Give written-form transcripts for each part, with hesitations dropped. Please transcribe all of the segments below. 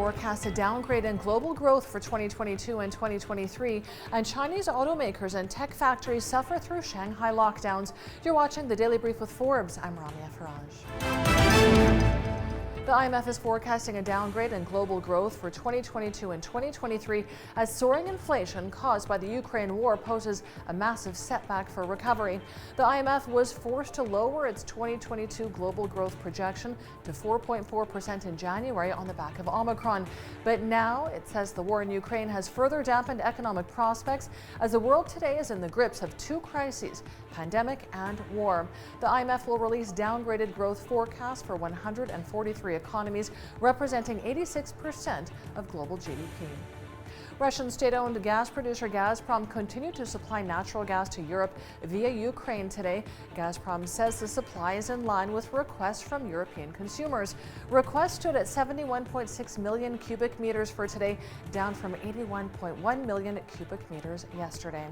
forecasts a downgrade in global growth for 2022 and 2023, and Chinese automakers and tech factories suffer through Shanghai lockdowns. You're watching the Daily Brief with Forbes. I'm Ramia Farrage. The IMF is forecasting a downgrade in global growth for 2022 and 2023 as soaring inflation caused by the Ukraine war poses a massive setback for recovery. The IMF was forced to lower its 2022 global growth projection to 4.4% in January on the back of Omicron. But now it says the war in Ukraine has further dampened economic prospects as the world today is in the grips of two crises, pandemic and war. The IMF will release downgraded growth forecasts for 143 economies, representing 86% of global GDP. Russian state-owned gas producer Gazprom continued to supply natural gas to Europe via Ukraine today. Gazprom says the supply is in line with requests from European consumers. Requests stood at 71.6 million cubic meters for today, down from 81.1 million cubic meters yesterday.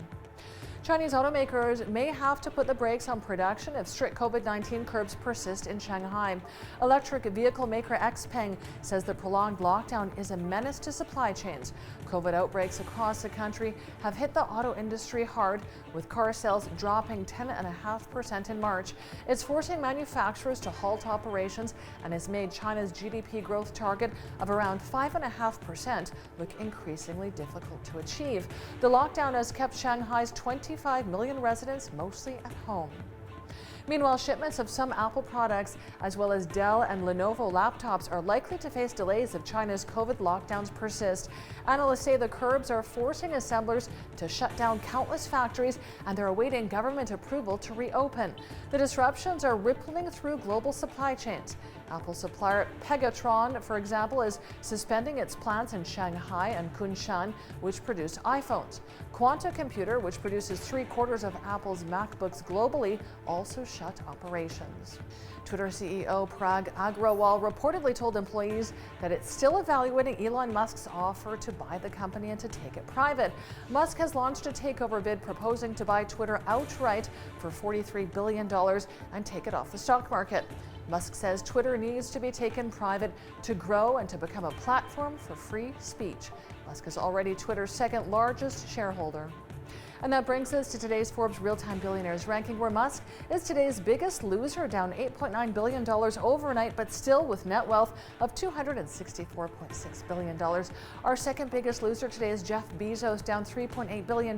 Chinese automakers may have to put the brakes on production if strict COVID-19 curbs persist in Shanghai. Electric vehicle maker XPeng says the prolonged lockdown is a menace to supply chains. COVID outbreaks across the country have hit the auto industry hard, with car sales dropping 10.5% in March. It's forcing manufacturers to halt operations and has made China's GDP growth target of around 5.5% look increasingly difficult to achieve. The lockdown has kept Shanghai's 25 million residents mostly at home. Meanwhile, shipments of some Apple products, as well as Dell and Lenovo laptops, are likely to face delays if China's COVID lockdowns persist. Analysts say the curbs are forcing assemblers to shut down countless factories, and they're awaiting government approval to reopen. The disruptions are rippling through global supply chains. Apple supplier Pegatron, for example, is suspending its plants in Shanghai and Kunshan, which produce iPhones. Quanta Computer, which produces 3/4 of Apple's MacBooks globally, also shut operations. Twitter CEO Parag Agrawal reportedly told employees that it's still evaluating Elon Musk's offer to buy the company and to take it private. Musk has launched a takeover bid proposing to buy Twitter outright for $43 billion and take it off the stock market. Musk says Twitter needs to be taken private to grow and to become a platform for free speech. Musk is already Twitter's second largest shareholder. And that brings us to today's Forbes RealTime Billionaires ranking, where Musk is today's biggest loser, down $8.9 billion overnight, but still with net wealth of $264.6 billion. Our second biggest loser today is Jeff Bezos, down $3.8 billion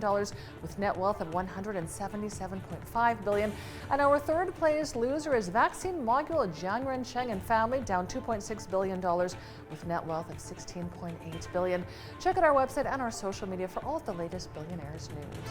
with net wealth of $177.5 billion. And our third place loser is vaccine mogul Jiang Rensheng and family, down $2.6 billion with net wealth of $16.8 billion. Check out our website and our social media for all of the latest Billionaires news.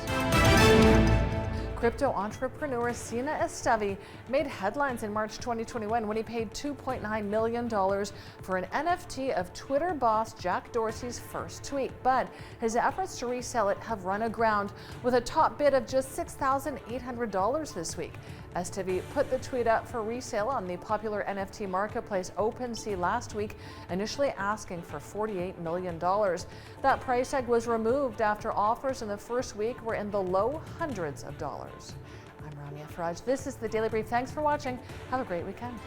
Crypto entrepreneur Sina Estevi made headlines in March 2021 when he paid $2.9 million for an NFT of Twitter boss Jack Dorsey's first tweet. But his efforts to resell it have run aground, with a top bid of just $6,800 this week. Estevi put the tweet up for resale on the popular NFT marketplace OpenSea last week, initially asking for $48 million. That price tag was removed after offers in the first week were in the low hundreds of dollars. I'm Ramia Farrage. This is the Daily Brief. Thanks for watching. Have a great weekend.